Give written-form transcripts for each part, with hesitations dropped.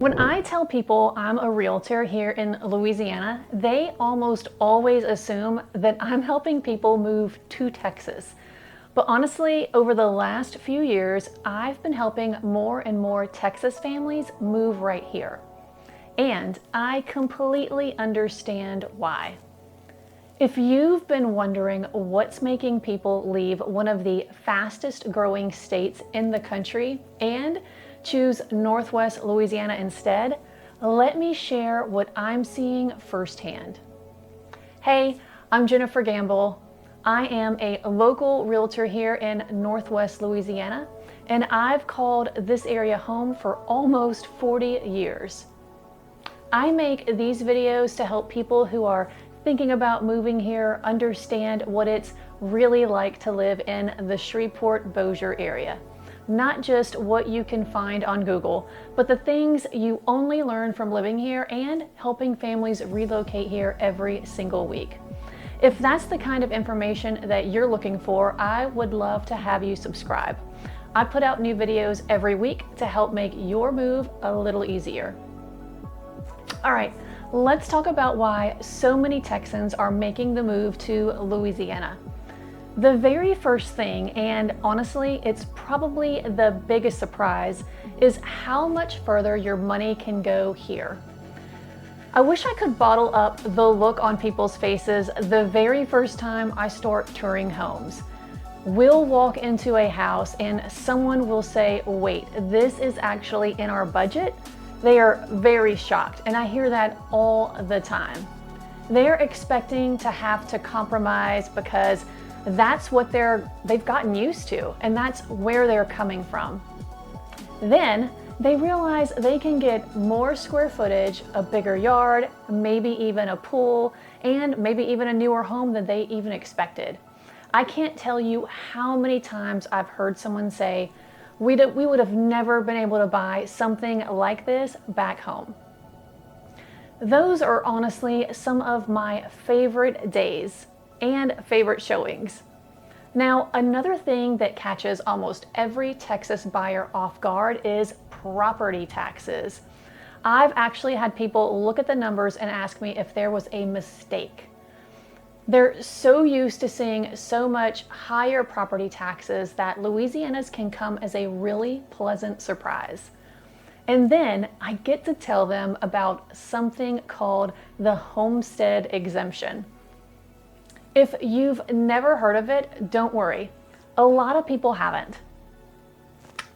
When I tell people I'm a realtor here in Louisiana, they almost always assume that I'm helping people move to Texas. But honestly, over the last few years, I've been helping more and more Texas families move right here. And I completely understand why. If you've been wondering what's making people leave one of the fastest growing states in the country and choose Northwest Louisiana instead, let me share what I'm seeing firsthand. Hey, I'm Jennifer Gamble. I am a local realtor here in Northwest Louisiana, and I've called this area home for almost 40 years. I make these videos to help people who are thinking about moving here understand what it's really like to live in the Shreveport-Bossier area. Not just what you can find on Google, but the things you only learn from living here and helping families relocate here every single week. If that's the kind of information that you're looking for, I would love to have you subscribe. I put out new videos every week to help make your move a little easier. All right, let's talk about why so many Texans are making the move to Louisiana. The very first thing, and honestly, it's probably the biggest surprise, is how much further your money can go here. I wish I could bottle up the look on people's faces the very first time I start touring homes. We'll walk into a house and someone will say, wait, this is actually in our budget? They are very shocked, and I hear that all the time. They're expecting to have to compromise because that's what they've gotten used to, and that's where they're coming from. Then they realize they can get more square footage, a bigger yard, maybe even a pool, and maybe even a newer home than they even expected. I can't tell you how many times I've heard someone say, we would have never been able to buy something like this back home. Those are honestly some of my favorite days and favorite showings. Now, another thing that catches almost every Texas buyer off guard is property taxes. I've actually had people look at the numbers and ask me if there was a mistake. They're so used to seeing so much higher property taxes that Louisiana's can come as a really pleasant surprise. And then I get to tell them about something called the Homestead Exemption. If you've never heard of it, don't worry. A lot of people haven't.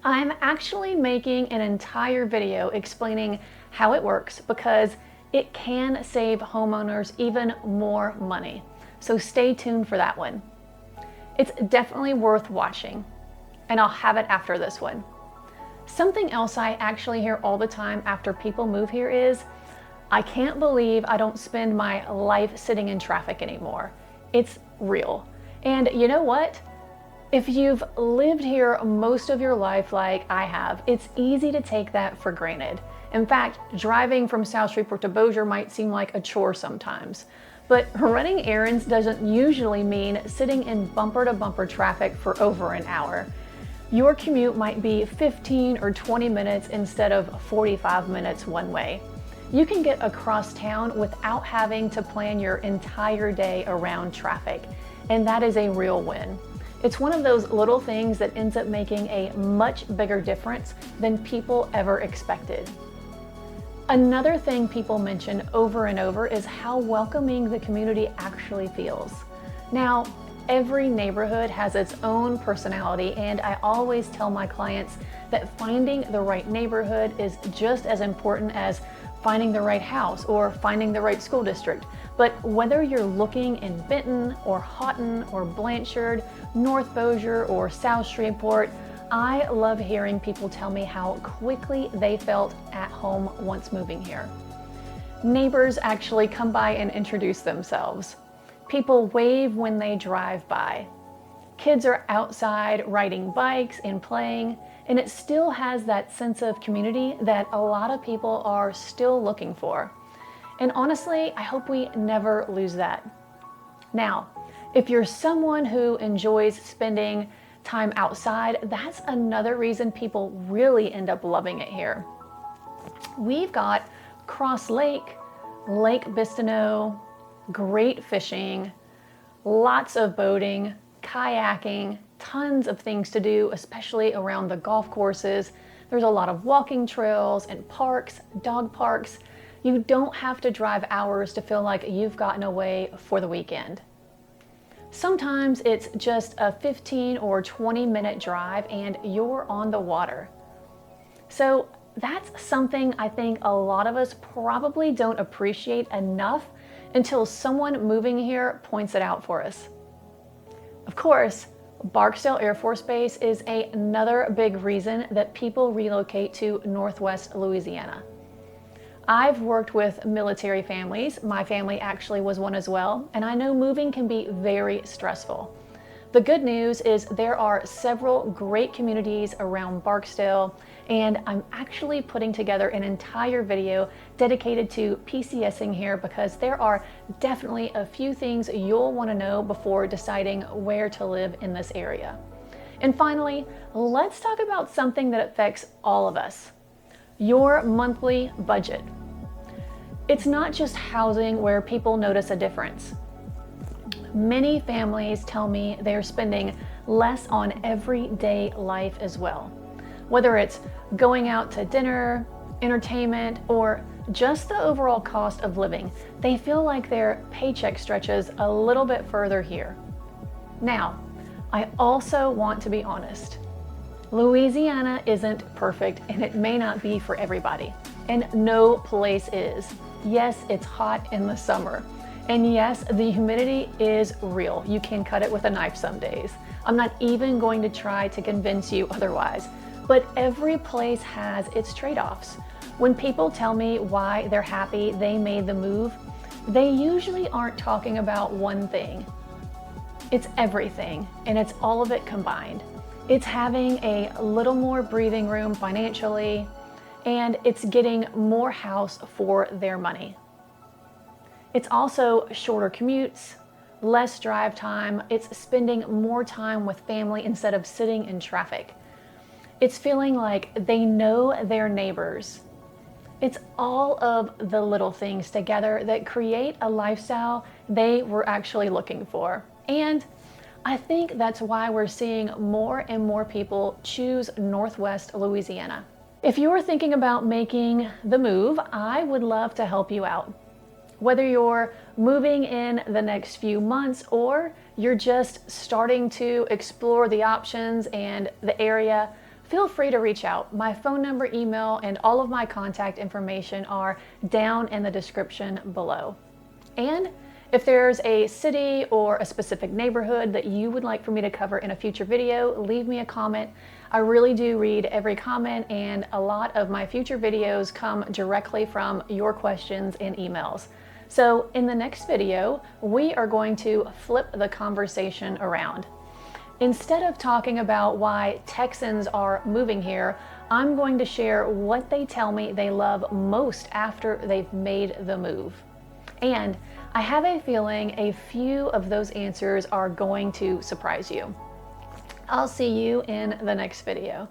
I'm actually making an entire video explaining how it works because it can save homeowners even more money. So stay tuned for that one. It's definitely worth watching, and I'll have it after this one. Something else I actually hear all the time after people move here is, I can't believe I don't spend my life sitting in traffic anymore. It's real. And you know what? If you've lived here most of your life like I have, it's easy to take that for granted. In fact, driving from South Shreveport to Bossier might seem like a chore sometimes. But running errands doesn't usually mean sitting in bumper-to-bumper traffic for over an hour. Your commute might be 15 or 20 minutes instead of 45 minutes one way. You can get across town without having to plan your entire day around traffic, and that is a real win. It's one of those little things that ends up making a much bigger difference than people ever expected. Another thing people mention over and over is how welcoming the community actually feels. Now, every neighborhood has its own personality, and I always tell my clients that finding the right neighborhood is just as important as finding the right house or finding the right school district. But whether you're looking in Benton or Houghton or Blanchard, North Bossier or South Shreveport, I love hearing people tell me how quickly they felt at home once moving here. Neighbors actually come by and introduce themselves. People wave when they drive by. Kids are outside riding bikes and playing, and it still has that sense of community that a lot of people are still looking for. And honestly, I hope we never lose that. Now, if you're someone who enjoys spending time outside, that's another reason people really end up loving it here. We've got Cross Lake, Lake Bistineau, great fishing, lots of boating, kayaking, tons of things to do, especially around the golf courses. There's a lot of walking trails and parks, dog parks. You don't have to drive hours to feel like you've gotten away for the weekend. Sometimes it's just a 15 or 20-minute drive and you're on the water. So that's something I think a lot of us probably don't appreciate enough until someone moving here points it out for us. Of course, Barksdale Air Force Base is another big reason that people relocate to Northwest Louisiana. I've worked with military families. My family actually was one as well, and I know moving can be very stressful. The good news is there are several great communities around Barksdale, and I'm actually putting together an entire video dedicated to PCSing here because there are definitely a few things you'll want to know before deciding where to live in this area. And finally, let's talk about something that affects all of us: your monthly budget. It's not just housing where people notice a difference. Many families tell me they're spending less on everyday life as well. Whether it's going out to dinner, entertainment, or just the overall cost of living, they feel like their paycheck stretches a little bit further here. Now, I also want to be honest. Louisiana isn't perfect, and it may not be for everybody. And no place is. Yes, it's hot in the summer. And yes, the humidity is real. You can cut it with a knife some days. I'm not even going to try to convince you otherwise. But every place has its trade-offs. When people tell me why they're happy they made the move, they usually aren't talking about one thing. It's everything, and it's all of it combined. It's having a little more breathing room financially, and it's getting more house for their money. It's also shorter commutes, less drive time. It's spending more time with family instead of sitting in traffic. It's feeling like they know their neighbors. It's all of the little things together that create a lifestyle they were actually looking for. And I think that's why we're seeing more and more people choose Northwest Louisiana. If you're thinking about making the move, I would love to help you out. Whether you're moving in the next few months or you're just starting to explore the options and the area, feel free to reach out. My phone number, email, and all of my contact information are down in the description below. And if there's a city or a specific neighborhood that you would like for me to cover in a future video, leave me a comment. I really do read every comment, and a lot of my future videos come directly from your questions and emails. So in the next video, we are going to flip the conversation around. Instead of talking about why Texans are moving here, I'm going to share what they tell me they love most after they've made the move. And I have a feeling a few of those answers are going to surprise you. I'll see you in the next video.